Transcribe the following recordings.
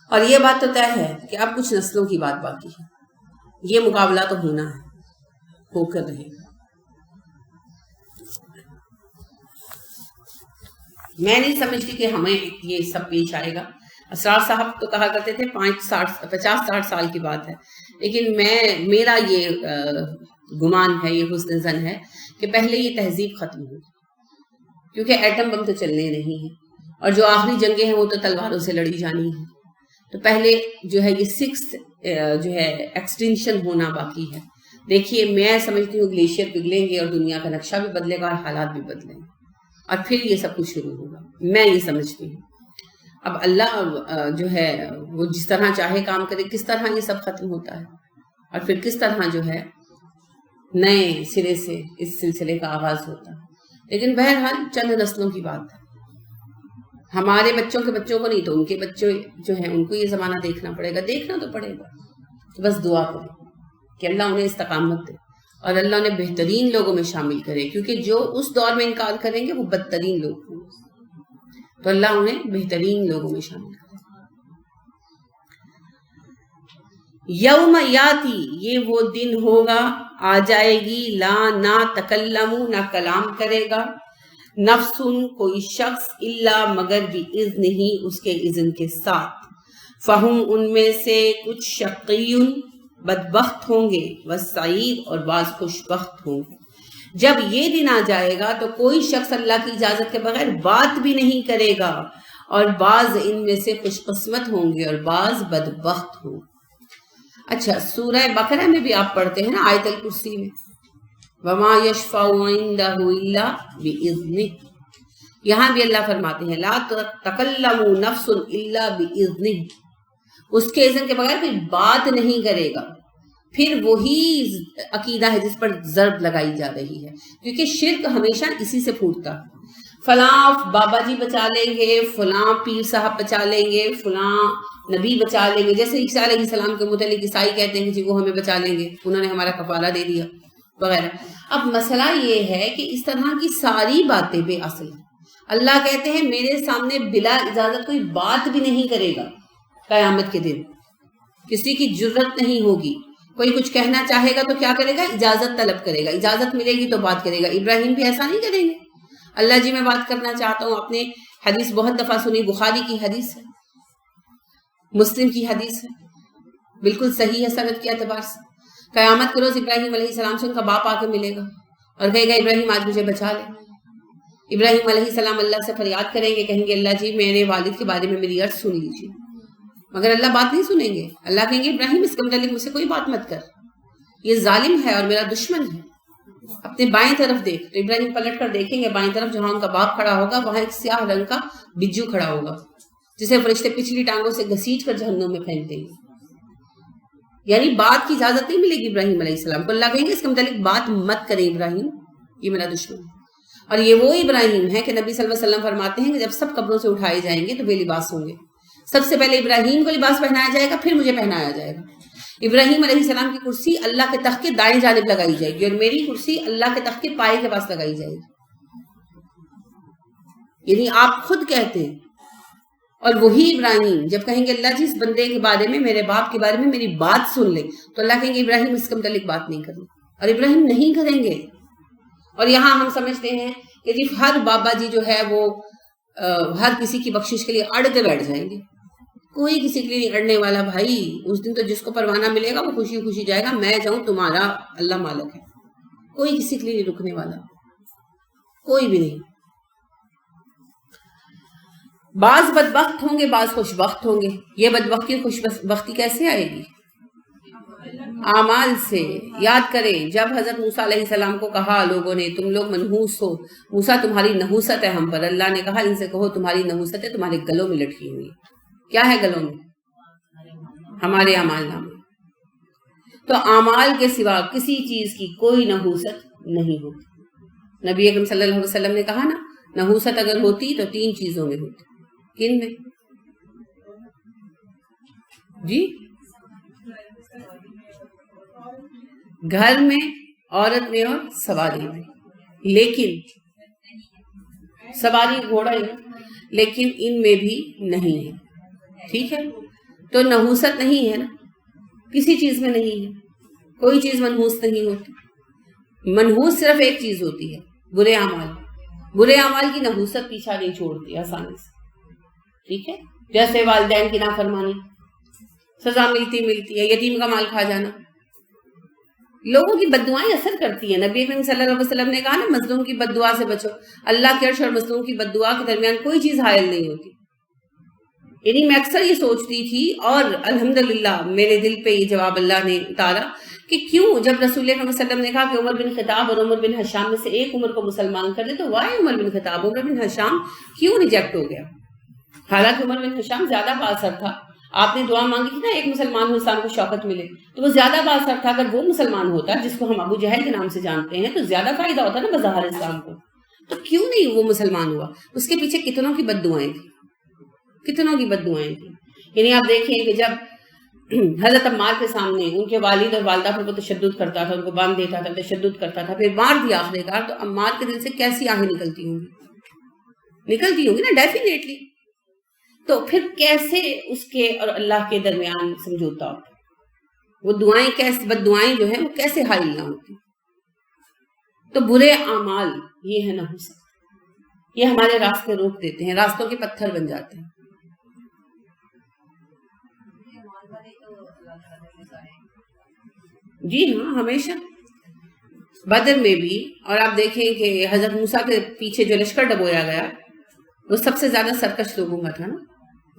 اور یہ بات تو طے ہے کہ اب کچھ نسلوں کی بات باقی ہے، یہ مقابلہ تو ہونا ہے، ہو کر رہے گا۔ میں نہیں سمجھتی کہ ہمیں یہ سب پیش آئے گا۔ اسرار صاحب تو کہا کرتے تھے 50-60 سال کی بات ہے، لیکن میرا یہ گمان ہے، یہ حسن ظن ہے کہ پہلے یہ تہذیب ختم ہو، کیونکہ ایٹم بم تو چلنے نہیں ہیں، اور جو آخری جنگیں ہیں وہ تو تلواروں سے لڑی جانی ہیں۔ تو پہلے جو ہے یہ 6th جو ہے ایکسٹینشن ہونا باقی ہے۔ دیکھیے میں سمجھتی ہوں گلیشیئر پگھلیں گے اور دنیا کا نقشہ بھی بدلے گا اور حالات بھی بدلیں گے، اور پھر یہ سب کچھ شروع ہوگا، میں یہ سمجھتی ہوں۔ اب اللہ جو ہے وہ جس طرح چاہے کام کرے، کس طرح یہ سب ختم ہوتا ہے اور پھر کس طرح جو ہے نئے سرے سے اس سلسلے کا آغاز ہوتا ہے۔ لیکن بہرحال چند نسلوں کی بات ہے، ہمارے بچوں کے بچوں کو نہیں تو ان کے بچے جو ہیں ان کو یہ زمانہ دیکھنا پڑے گا، دیکھنا تو پڑے گا۔ بس دعا کریں کہ اللہ انہیں استقامت دے اور اللہ انہیں بہترین لوگوں میں شامل کرے، کیونکہ جو اس دور میں انکار کریں گے وہ بدترین لوگ ہوں، تو اللہ انہیں بہترین لوگوں میں شامل کرے۔ یوم یاتی، یہ وہ دن ہوگا، آ جائے گی، لا نہ تکلم، نہ کلام کرے گا، نفس کوئی شخص، الا مگر باذن ہی، اس کے اذن کے ساتھ، فہم ان میں سے کچھ شقیون بدبخت ہوں گے، وسعید اور بعض خوش بخت ہوں گے۔ جب یہ دن آ جائے گا تو کوئی شخص اللہ کی اجازت کے بغیر بات بھی نہیں کرے گا، اور بعض ان میں سے خوش قسمت ہوں گے اور بعض بدبخت ہوں گے۔ اچھا، سورہ بقرہ میں بھی آپ پڑھتے ہیں نا آیت الکرسی میں، وما یشفع عنده الا باذنہ، یہاں بھی اللہ فرماتے ہیں لا تکلم نفس الا باذنہ، اس کے اذن کے بغیر کوئی بات نہیں کرے گا۔ پھر وہی عقیدہ ہے جس پر ضرب لگائی جا رہی ہے، کیونکہ شرک ہمیشہ اسی سے پھوٹتا ہے۔ فلاں بابا جی بچا لیں گے، فلاں پیر صاحب بچا لیں گے، فلاں نبی بچا لیں گے، جیسے عیسیٰ علیہ السلام کے متعلق عیسائی کہتے ہیں کہ جی وہ ہمیں بچا لیں گے، انہوں نے ہمارا کفارہ دے دیا وغیرہ۔ اب مسئلہ یہ ہے کہ اس طرح کی ساری باتیں بے اصل ہیں۔ اللہ کہتے ہیں میرے سامنے بلا اجازت کوئی بات بھی نہیں کرے گا، قیامت کے دن کسی کی جرت نہیں ہوگی، کوئی کچھ کہنا چاہے گا تو کیا کرے گا؟ اجازت طلب کرے گا، اجازت ملے گی تو بات کرے گا۔ ابراہیم بھی ایسا نہیں کریں گے، اللہ جی میں بات کرنا چاہتا ہوں، اپنے حدیث بہت دفعہ سنی، بخاری کی حدیث ہے، مسلم کی حدیث ہے، بالکل صحیح ہے سند کے اعتبار سے۔ قیامت کے روز ابراہیم علیہ السلام سے ان کا باپ آ کے ملے گا اور کہے گا ابراہیم آج مجھے بچا لے۔ ابراہیم علیہ السلام اللہ سے فریاد کریں گے، کہیں گے اللہ جی میرے والد کے بارے میں میری عرض سن لیجیے، مگر اللہ بات نہیں سنیں گے۔ اللہ کہیں گے ابراہیم اس کے متعلق مجھ سے کوئی بات مت کر، یہ ظالم ہے اور میرا دشمن ہے، اپنے بائیں طرف دیکھ۔ تو ابراہیم پلٹ کر دیکھیں گے بائیں طرف، جہاں ان کا باپ کھڑا ہوگا وہاں ایک سیاہ رنگ کا بجو کھڑا ہوگا، جسے فرشتے پچھلی ٹانگوں سے گھسیٹ کر جہنم میں پھینک دیں گے۔ یعنی بات کی اجازت نہیں ملے گی ابراہیم علیہ السلام کو۔ اللہ کہیں گے اس کے متعلق بات مت کریں ابراہیم، یہ میرا دشمن ہے۔ اور یہ وہ ابراہیم ہے کہ نبی صلی اللہ علیہ وسلم فرماتے ہیں کہ جب سب قبروں سے اٹھائے جائیں گے تو بے لباس ہوں گے، سب سے پہلے ابراہیم کو لباس پہنایا جائے گا، پھر مجھے پہنایا جائے گا۔ ابراہیم علیہ السلام کی کرسی اللہ کے تخت کے دائیں جانب لگائی جائے گی، اور میری کرسی اللہ کے تخت کے پائے کے پاس لگائی جائے گی۔ یعنی آپ خود کہتے ہیں، اور وہی ابراہیم جب کہیں گے اللہ جی اس بندے کے بارے میں، میرے باپ کے بارے میں میری بات سن لے، تو اللہ کہیں گے ابراہیم اس کے متعلق بات نہیں کرنی، اور ابراہیم نہیں کریں گے۔ اور یہاں ہم سمجھتے ہیں کہ جی ہر بابا جی جو ہے وہ ہر کسی کی بخشش کے لیے اڑ کے بیٹھ جائیں گے، کوئی کسی کے لیے نہیں اڑنے والا بھائی۔ اس دن تو جس کو پروانہ ملے گا وہ خوشی خوشی جائے گا، میں جاؤں تمہارا اللہ مالک ہے، کوئی کسی کے لیے نہیں رکنے والا، کوئی بھی نہیں۔ بعض بدبخت ہوں گے، بعض خوش بخت ہوں گے۔ یہ بدبختی خوش بختی کیسے آئے گی؟ اعمال سے۔ یاد کریں جب حضرت موسیٰ علیہ السلام کو کہا لوگوں نے تم لوگ منحوس ہو، موسیٰ تمہاری نحوست ہے ہم پر، اللہ نے کہا ان سے کہو تمہاری نحوست ہے تمہارے گلوں میں لٹکی ہوئی۔ کیا ہے گلوں میں؟ ہمارے اعمال نامے۔ تو اعمال کے سوا کسی چیز کی کوئی نحوست نہیں ہوتی۔ نبی اکرم صلی اللہ علیہ وسلم نے کہا نا، نحوست اگر ہوتی تو 3 چیزوں میں ہوتی۔ کن میں؟ جی گھر میں، عورت میں اور سواری میں۔ لیکن سواری گھوڑا ہی، لیکن ان میں بھی نہیں ہے، ٹھیک ہے؟ تو نحوست نہیں ہے نا، کسی چیز میں نہیں ہے، کوئی چیز منحوس نہیں ہوتی. منحوس صرف ایک چیز ہوتی ہے، برے اعمال. برے اعمال کی نحوست پیچھا نہیں چھوڑتی آسانی سے. ٹھیک ہے، جیسے والدین کی نافرمانی سزا ملتی ہے، یتیم کا مال کھا جانا. لوگوں کی بد دعائیں اثر کرتی ہیں. نبی کریم صلی اللہ علیہ وسلم نے کہا نا مظلوم کی بد دعا سے بچو. اللہ کے عرش اور مظلوم کی بد دعا کے درمیان کوئی چیز حائل نہیں ہوتی. یعنی میں اکثر یہ سوچتی تھی اور الحمدللہ میرے دل پہ یہ جواب اللہ نے اتارا کہ کیوں جب رسول اللہ صلی اللہ علیہ وسلم نے کہا کہ عمر بن خطاب اور عمر بن حشام میں سے ایک عمر کو مسلمان کر دے، تو وائی عمر بن خطاب، عمر بن حشام کیوں ریجیکٹ ہو گیا؟ حالانکہ عمر بن حشام زیادہ بااثر تھا. آپ نے دعا مانگی تھی نا ایک مسلمان انسان کو شوکت ملے، تو وہ زیادہ بااثر تھا. اگر وہ مسلمان ہوتا جس کو ہم ابو جہل کے نام سے جانتے ہیں تو زیادہ فائدہ ہوتا نا بظاہر اسلام کو. تو کیوں نہیں وہ مسلمان ہوا؟ اس کے پیچھے کتنوں کی بد دعائیں تھیں، کتنوں کی بد دعائیں تھیں. یعنی آپ دیکھیں کہ جب حضرت عمار کے سامنے ان کے والد اور والدہ پر وہ تشدد کرتا تھا، ان کو باندھ دیتا تھا، تشدد کرتا تھا، پھر مار دیا آخری کار، تو عمار کے دل سے کیسی آہیں نکلتی ہوں گی نا ڈیفینیٹلی. تو پھر کیسے اس کے اور اللہ کے درمیان سمجھوتا ہوتا؟ وہ دعائیں کیسے، بد دعائیں جو ہیں وہ کیسے حائل نہ ہوتی؟ تو برے اعمال یہ ہے نحوست، یہ ہمارے راستے روک دیتے ہیں، راستوں کے پتھر بن جاتے ہیں. جی ہاں، ہمیشہ بدر میں بھی. اور آپ دیکھیں کہ حضرت موسیٰ کے پیچھے جو لشکر ڈبویا گیا وہ سب سے زیادہ سرکش لوگوں کا تھا نا.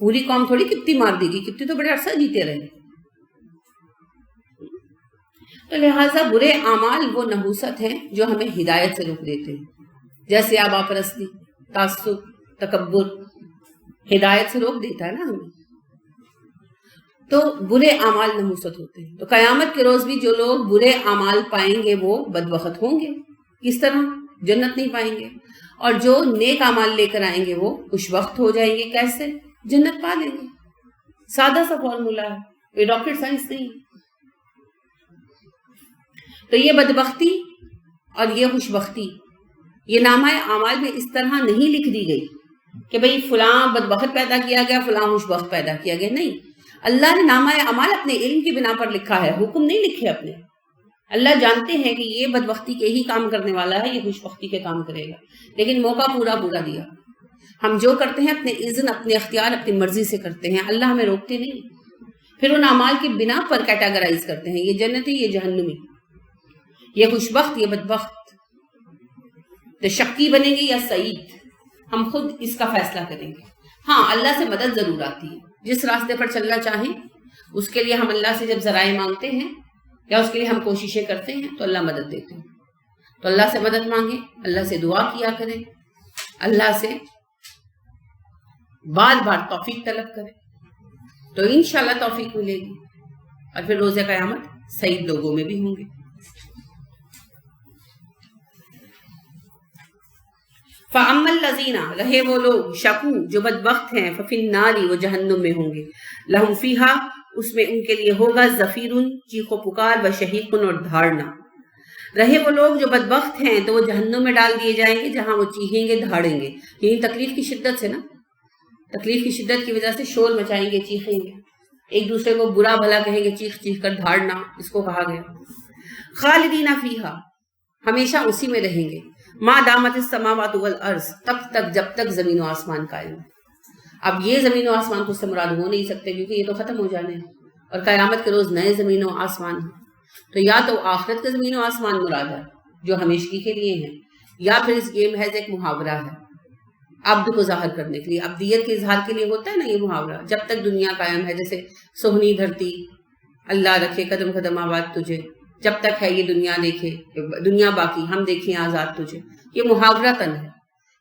پوری قوم تھوڑی کپتی مار دی گئی، کپتی تو بڑے عرصہ جیتے رہے. تو لہٰذا برے اعمال وہ نحوست ہیں جو ہمیں ہدایت سے روک دیتے ہیں. جیسے آبا پرستی، تعصب، تکبر ہدایت سے روک دیتا ہے نا ہمیں. تو برے اعمال نحوست ہوتے ہیں. تو قیامت کے روز بھی جو لوگ برے اعمال پائیں گے وہ بدبخت ہوں گے. کس طرح؟ جنت نہیں پائیں گے. اور جو نیک اعمال لے کر آئیں گے وہ خوش بخت ہو جائیں گے. کیسے؟ جنت پا لیں گے. سادہ سا فارمولا ہے، یہ راکٹ سائنس نہیں. تو یہ بدبختی اور یہ خوش بختی یہ نامہ اعمال میں اس طرح نہیں لکھ دی گئی کہ بھئی فلاں بدبخت پیدا کیا گیا، فلاں خوش بخت پیدا کیا گیا. نہیں، اللہ نے نامہ اعمال اپنے علم کی بنا پر لکھا ہے، حکم نہیں لکھے اپنے. اللہ جانتے ہیں کہ یہ بدبختی کے ہی کام کرنے والا ہے، یہ خوش بختی کے کام کرے گا، لیکن موقع پورا دیا. ہم جو کرتے ہیں اپنے اذن، اپنے اختیار، اپنی مرضی سے کرتے ہیں. اللہ ہمیں روکتے نہیں. پھر ان اعمال کی بنا پر کیٹاگرائز کرتے ہیں، یہ جنتی، یہ جہنمی، یہ خوش بخت، یہ بدبخت، تو شقی بنیں گے یا سعید، ہم خود اس کا فیصلہ کریں گے. ہاں، اللہ سے مدد ضرور آتی ہے. جس راستے پر چلنا چاہیں اس کے لیے ہم اللہ سے جب ذرائع مانگتے ہیں یا اس کے لیے ہم کوششیں کرتے ہیں تو اللہ مدد دیتے ہیں. تو اللہ سے مدد مانگیں، اللہ سے دعا کیا کریں، اللہ سے بار بار توفیق طلب کریں، تو انشاءاللہ توفیق ملے گی. اور پھر روز قیامت سعید لوگوں میں بھی ہوں گے. فَأَمَّا الَّذِينَ رہے وہ لوگ شکو جو بدبخت ہیں، فَفِي النَّارِ وہ جہنم میں ہوں گے. لَهُمْ فِيهَا اس میں ان کے لیے ہوگا زفیرن چیخ و پکار، و شہیقن اور دھاڑنا. رہے وہ لوگ جو بدبخت ہیں تو وہ جہنم میں ڈال دیے جائیں گے جہاں وہ چیخیں گے، دھاڑیں گے. یعنی تکلیف کی شدت سے نا، تکلیف کی شدت کی وجہ سے شور مچائیں گے، چیخیں گے، ایک دوسرے کو برا بھلا کہیں گے، چیخ چیخ کر دھاڑنا اس کو کہا گیا. خالدین فیہا ہمیشہ اسی میں رہیں گے. ما دامت السماوات والارض تب تک جب تک زمین و آسمان قائم ہے. اب یہ زمین و آسمان کو اس سے مراد ہو نہیں سکتے کیونکہ یہ تو ختم ہو جانے ہیں اور قیامت کے روز نئے زمین و آسمان ہیں. تو یا تو آخرت کے زمین و آسمان مراد ہے جو ہمیشگی کے لیے ہیں، یا پھر اس یہ محض ایک محاورہ ہے عبد کو ظاہر کرنے کے لیے، عبدیت کے اظہار کے لیے ہوتا ہے نا یہ محاورہ. جب تک دنیا قائم ہے، جیسے سہنی دھرتی اللہ رکھے قدم قدم آباد تجھے، جب تک ہے یہ دنیا دیکھے دنیا باقی ہم دیکھیں آزاد تجھے. یہ محاورہ تن ہے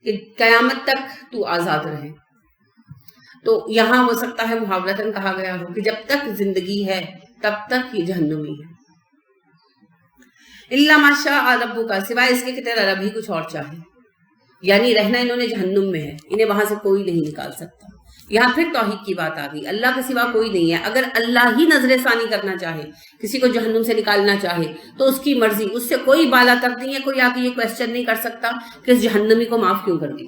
کہ قیامت تک تو آزاد رہے. تو یہاں ہو سکتا ہے محاورتن کہا گیا ہو کہ جب تک زندگی ہے تب تک یہ جہنمی ہے. الا ما شاء ربک سوائے اس کے کہ تیرا رب ہی کچھ اور چاہے. یعنی رہنا انہوں نے جہنم میں ہے، انہیں وہاں سے کوئی نہیں نکال سکتا. یہاں پھر توحید کی بات آ گئی، اللہ کے سوا کوئی نہیں ہے. اگر اللہ ہی نظر ثانی کرنا چاہے، کسی کو جہنم سے نکالنا چاہے تو اس کی مرضی، اس سے کوئی بالا تر نہیں ہے. کوئی آ کے یہ کوشچن نہیں کر سکتا کہ اس جہنمی کو معاف کیوں کر دی.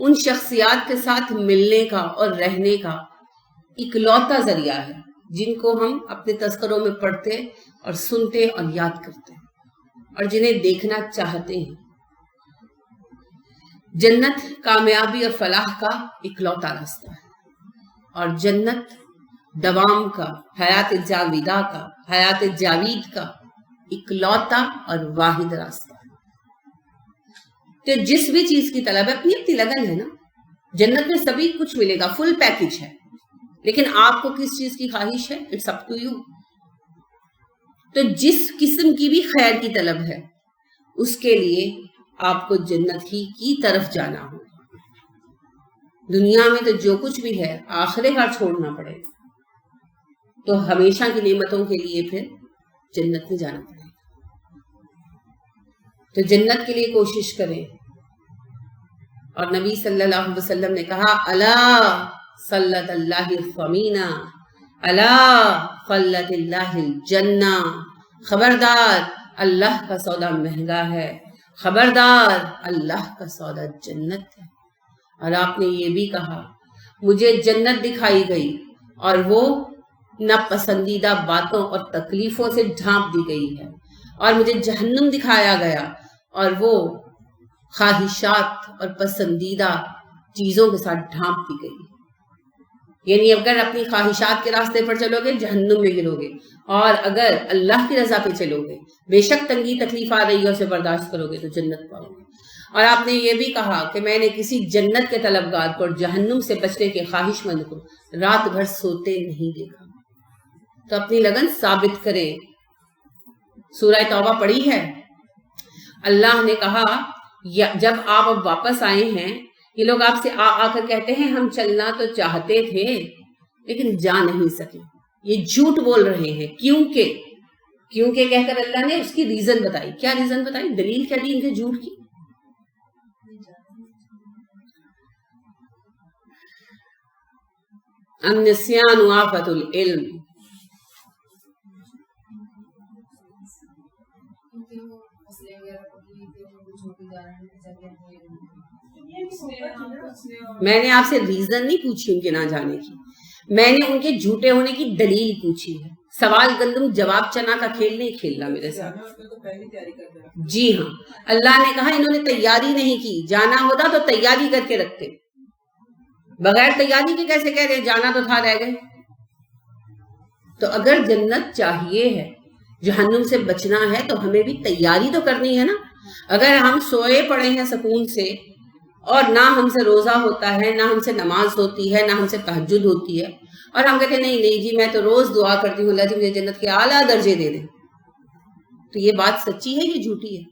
ان شخصیات کے ساتھ ملنے کا اور رہنے کا اکلوتا ذریعہ ہے جن کو ہم اپنے تذکروں میں پڑھتے اور سنتے اور یاد کرتے ہیں اور جنہیں دیکھنا چاہتے ہیں۔ جنت کامیابی اور فلاح کا اکلوتا راستہ ہے، اور جنت دوام کا، حیات جاویدہ کا، حیات جاوید کا اکلوتا اور واحد راستہ ہے۔ تو جس بھی چیز کی طلب ہے، اپنی اپنی لگن ہے نا، جنت میں سبھی کچھ ملے گا، فل پیکج ہے، لیکن آپ کو کس چیز کی خواہش ہے، اٹس اپ ٹو یو۔ تو جس قسم کی بھی خیر کی طلب ہے اس کے لیے آپ کو جنت ہی کی طرف جانا ہوگا۔ دنیا میں تو جو کچھ بھی ہے آخرے کار چھوڑنا پڑے گا، تو ہمیشہ کی نعمتوں کے لیے پھر جنت میں جانا پڑے گا۔ تو جنت کے لیے کوشش کریں، اور نبی صلی اللہ علیہ وسلم نے کہا الا صلت اللہ الفمینا، الا فلت اللہ الجنہ، خبردار اللہ کا سودا مہنگا ہے، خبردار اللہ کا سودا جنت ہے۔ اور آپ نے یہ بھی کہا مجھے جنت دکھائی گئی اور وہ ناپسندیدہ باتوں اور تکلیفوں سے ڈھانپ دی گئی ہے، اور مجھے جہنم دکھایا گیا اور وہ خواہشات اور پسندیدہ چیزوں کے ساتھ ڈھانپ دی گئی۔ یعنی اگر اپنی خواہشات کے راستے پر چلو گے جہنم میں گرو گے، اور اگر اللہ کی رضا پہ چلو گے، بے شک تنگی تکلیف آ رہی ہے اسے برداشت کرو گے تو جنت پاؤ گے۔ اور آپ نے یہ بھی کہا کہ میں نے کسی جنت کے طلبگار کو اور جہنم سے بچنے کے خواہش مند کو رات بھر سوتے نہیں دیکھا۔ تو اپنی لگن ثابت کریں۔ سورہ توبہ پڑھی ہے، اللہ نے کہا جب آپ اب واپس آئے ہیں، یہ لوگ آپ سے آ کر کہتے ہیں ہم چلنا تو چاہتے تھے لیکن جا نہیں سکے، یہ جھوٹ بول رہے ہیں، کیونکہ کہہ کر اللہ نے اس کی ریزن بتائی۔ کیا ریزن بتائی؟ دلیل کیا دی ان کے جھوٹ کی؟ النسیان آفت العلم، میں نے آپ سے ریزن نہیں پوچھی ان کے نہ جانے کی، میں نے ان کے جھوٹے ہونے کی دلیل پوچھی ہے۔ سوال گندم جواب چنا کا کھیل نہیں کھیلنا میرے ساتھ۔ جی ہاں، اللہ نے کہا انہوں نے تیاری نہیں کی، جانا ہوتا تو تیاری کر کے رکھتے، بغیر تیاری کے کیسے کہہ رہے جانا تو تھا رہ گئے۔ تو اگر جنت چاہیے ہے، جہنم سے بچنا ہے، تو ہمیں بھی تیاری تو کرنی ہے نا۔ اگر ہم سوئے پڑے ہیں سکون سے اور نہ ہم سے روزہ ہوتا ہے، نہ ہم سے نماز ہوتی ہے، نہ ہم سے تہجد ہوتی ہے، اور ہم کہتے ہیں نہیں جی میں تو روز دعا کرتی ہوں اللہ جی مجھے جنت کے اعلیٰ درجے دے دیں، تو یہ بات سچی ہے یہ جھوٹی ہے؟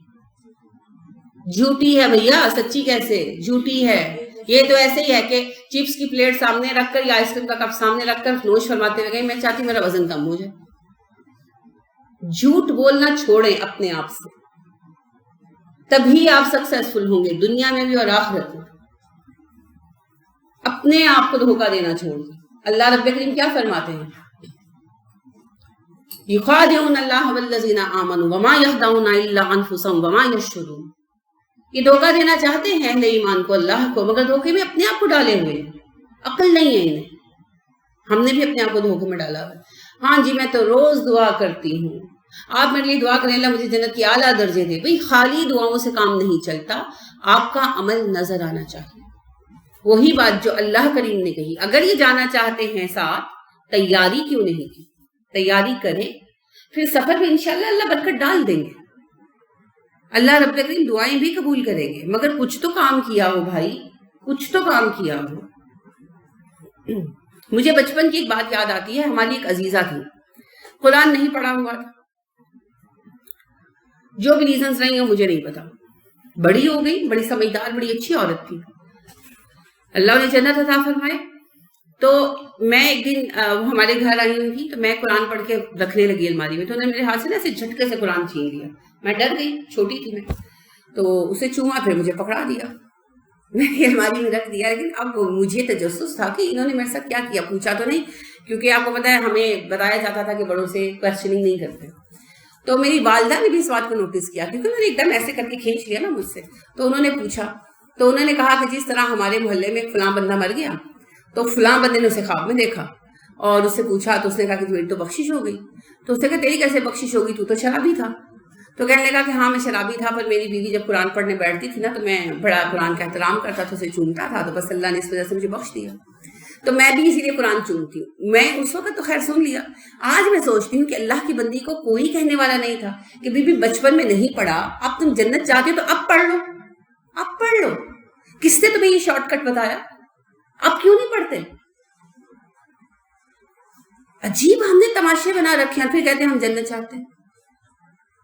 جھوٹی ہے بھیا، سچی کیسے؟ جھوٹی ہے۔ یہ تو ایسے ہی ہے کہ چپس کی پلیٹ سامنے رکھ کر یا آئس کریم کا کپ سامنے رکھ کر نوش فرماتے ہوئے گئے میں چاہتی میرا وزن کم ہو جائے۔ جھوٹ بولنا چھوڑیں اپنے آپ سے، تبھی آپ سکسیسفل ہوں گے دنیا میں بھی اور آخرت میں۔ اپنے آپ کو دھوکہ دینا چھوڑ دیں۔ اللہ رب کریم کیا فرماتے ہیں؟ یخادعون اللہ والذین آمنوا وما یخدعون الا انفسهم وما یشعرون۔ یہ دھوکہ دینا چاہتے ہیں اہل ایمان کو، اللہ کو، مگر دھوکے میں اپنے آپ کو ڈالے ہوئے ہیں، عقل نہیں ہے انہیں۔ ہم نے بھی اپنے آپ کو دھوکے میں ڈالا ہوا۔ ہاں جی میں تو روز دعا کرتی ہوں، آپ میرے لیے دعا کریں اللہ مجھے جنت کی اعلیٰ درجے دے۔ بھئی خالی دعاؤں سے کام نہیں چلتا، آپ کا عمل نظر آنا چاہیے۔ وہی بات جو اللہ کریم نے کہی، اگر یہ جانا چاہتے ہیں ساتھ، تیاری کیوں نہیں کی؟ تیاری کریں، پھر سفر میں انشاءاللہ اللہ برکت ڈال دیں گے، اللہ رب کریم دعائیں بھی قبول کریں گے، مگر کچھ تو کام کیا ہو بھائی، کچھ تو کام کیا ہو۔ مجھے بچپن کی ایک بات یاد آتی ہے، ہماری ایک عزیزہ تھی، قرآن نہیں پڑھا ہوا تھا، جو بھی ریزنز رہی ہیں مجھے نہیں پتا، بڑی ہو گئی، بڑی سمجھدار، بڑی اچھی عورت تھی، اللہ نے جنت عطا فرمائے۔ تو میں ایک دن وہ ہمارے گھر آئی ہوئی تھی، تو میں قرآن پڑھ کے رکھنے لگی الماری میں، تو انہوں نے میرے ہاتھ سے نا ایسے جھٹکے سے قرآن چھین لیا، میں ڈر گئی، چھوٹی تھی میں، تو اسے چوما، پھر مجھے پکڑا دیا، میں نے الماری میں رکھ دیا۔ لیکن اب مجھے تجسس تھا کہ انہوں نے میرے ساتھ کیا کیا، پوچھا تو نہیں، کیونکہ آپ کو پتا ہے ہمیں بتایا جاتا تھا کہ بڑوں سے کویسچننگ نہیں کرتے۔ تو میری والدہ نے بھی اس بات کو نوٹس کیا، کیونکہ میں نے ایک دم ایسے کر کے کھینچ لیا نا مجھ سے، تو انہوں نے پوچھا تو انہوں نے کہا کہ جس طرح ہمارے محلے میں ایک فلاں بندہ مر گیا تو فلاں بندے نے اسے خواب میں دیکھا اور اس سے پوچھا تو اس نے کہا کہ تمہیں تو بخشش ہو گئی. تو اس نے کہا تیری کیسے بخشش ہوگی, تو شرابی تھا. تو کہنے لگا کہ ہاں میں شرابی تھا, پر میری بیوی جب قرآن پڑھنے بیٹھتی تھی نا تو میں بڑا قرآن کا احترام کرتا تھا, اسے چومتا تھا, تو بس اللہ نے اس وجہ سے مجھے بخش دیا. تو میں بھی اسی لیے قرآن چومتی ہوں. میں اس وقت تو خیر سن لیا, آج میں سوچتی ہوں کہ اللہ کی بندی کو کوئی کہنے والا نہیں تھا کہ بی بچپن میں نہیں پڑھا, اب تم جنت چاہتے ہو تو اب پڑھ لو, اب پڑھ لو. کس نے تمہیں یہ شارٹ کٹ بتایا؟ اب کیوں نہیں پڑھتے؟ عجیب ہم نے تماشے بنا رکھے ہیں, پھر کہتے ہیں ہم جنت چاہتے ہیں.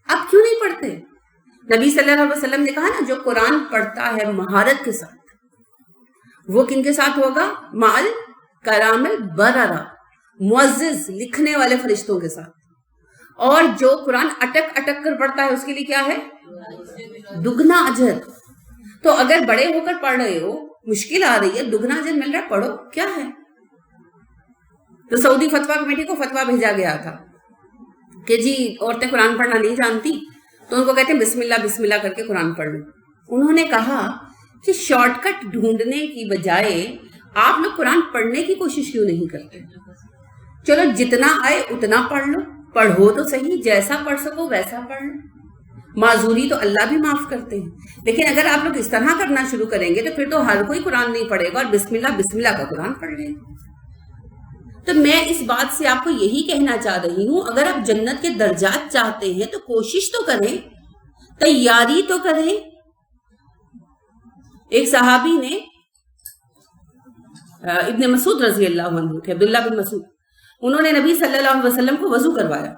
اب کیوں نہیں پڑھتے؟ نبی صلی اللہ علیہ وسلم نے کہا نا, جو قرآن پڑھتا ہے مہارت کے ساتھ وہ کن کے ساتھ ہوگا؟ مال کرام البررہ, معزز لکھنے والے فرشتوں کے ساتھ. اور جو قرآن اٹک اٹک کر پڑھتا ہے اس کے لیے کیا ہے؟ دگنا اجر. تو اگر بڑے ہو کر پڑھ رہے ہو, مشکل آ رہی ہے, دگنا اجر مل رہا ہے, پڑھو, کیا ہے. تو سعودی فتویٰ کمیٹی کو فتویٰ بھیجا گیا تھا کہ جی عورتیں قرآن پڑھنا نہیں جانتی, تو ان کو کہتے ہیں بسم اللہ کر کے قرآن پڑھ لو. انہوں نے کہا کہ شارٹ کٹ ڈھونڈنے کی بجائے آپ لوگ قرآن پڑھنے کی کوشش کیوں نہیں کرتے؟ چلو جتنا آئے اتنا پڑھ لو, پڑھو تو صحیح, جیسا پڑھ سکو ویسا پڑھ لو. معذوری تو اللہ بھی معاف کرتے ہیں, لیکن اگر آپ لوگ اس طرح کرنا شروع کریں گے تو پھر تو ہر کوئی قرآن نہیں پڑھے گا اور بسم اللہ کا قرآن پڑھ لے گا. تو میں اس بات سے آپ کو یہی کہنا چاہ رہی ہوں, اگر آپ جنت کے درجات چاہتے ہیں تو کوشش تو کریں, تیاری تو کریں. ایک صحابی نے ابن مسعود رضی اللہ عنہ تھے, عبداللہ بن مسعود, انہوں نے نبی صلی اللہ علیہ وسلم کو وضو کروایا.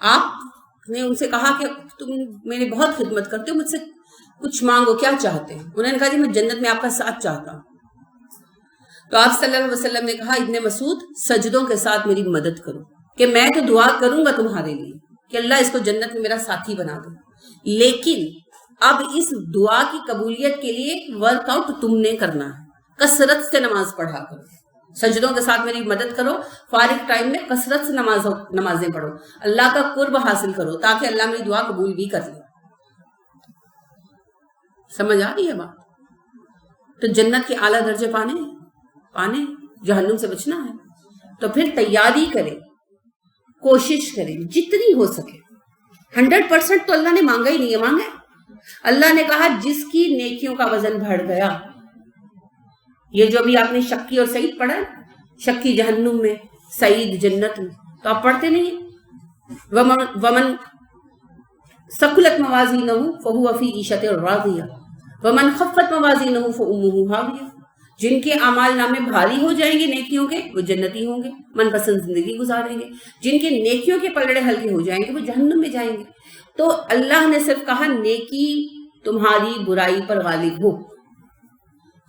آپ نے ان سے کہا کہ تم میری بہت خدمت کرتے ہو, مجھ سے کچھ مانگو, کیا چاہتے ہیں؟ انہوں نے کہا جی میں جنت میں آپ کا ساتھ چاہتا ہوں. تو آپ صلی اللہ علیہ وسلم نے کہا ابن مسعود سجدوں کے ساتھ میری مدد کرو, کہ میں تو دعا کروں گا تمہارے لیے کہ اللہ اس کو جنت میں میرا ساتھی بنا دو, لیکن اب اس دعا کی قبولیت کے لیے ورک آؤٹ تم نے کرنا ہے, کثرت سے نماز پڑھا کرو, سجدوں کے ساتھ میری مدد کرو, فارغ ٹائم میں کثرت سے نمازیں پڑھو, اللہ کا قرب حاصل کرو تاکہ اللہ میری دعا قبول بھی کر لے. سمجھ آ رہی ہے بات؟ تو جنت کے اعلیٰ درجے پانے جہنم سے بچنا ہے تو پھر تیاری کریں, کوشش کریں جتنی ہو سکے. 100% تو اللہ نے مانگا ہی نہیں ہے, مانگا ہے. اللہ نے کہا جس کی نیکیوں کا وزن بڑھ گیا, یہ جو بھی آپ نے شکی اور سعید پڑھا, شکی جہنم میں, سعید جنت میں, تو آپ پڑھتے نہیں ہیں. ومن ثقلت موازینہ فہو فی عیشۃ راضیہ ومن خفت موازینہ فامہ ہاویہ. جن کے اعمال نامے بھاری ہو جائیں گے نیکیوں کے, وہ جنتی ہوں گے, من پسند زندگی گزاریں گے. جن کے نیکیوں کے پلڑے ہلکے ہو جائیں گے وہ جہنم میں جائیں گے. تو اللہ نے صرف کہا نیکی تمہاری برائی پر غالب ہو,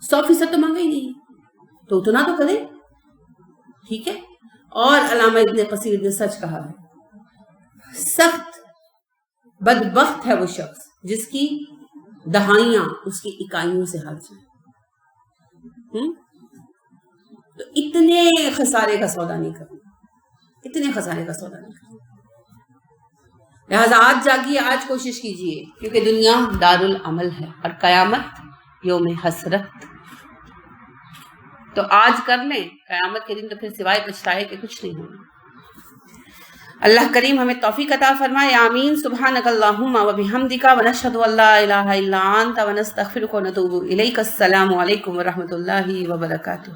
100% تو مانگا ہی نہیں, تو اتنا تو کریں, ٹھیک ہے. اور علامہ ابن کثیر نے سچ کہا ہے, سخت بدبخت ہے وہ شخص جس کی دہائیاں اس کی اکائیوں سے ہار جائیں. تو اتنے خسارے کا سودا نہیں کرنا, اتنے خسارے کا سودا نہیں کرنا. لہٰذا آج جاگیے, آج کوشش کیجیے, کیونکہ دنیا دار العمل ہے اور قیامت یوم حسرت. تو آج کر لیں, قیامت کے دن تو پھر سوائے پچھتائے کہ کچھ نہیں ہوگا. اللہ کریم ہمیں توفیق عطا فرمائے, آمین. سبحانک اللہم و بحمدک ونشہد ان لا الہ الا انت ونستغفرک ونتوب الیک. السلام علیکم ورحمۃ اللہ وبرکاتہ.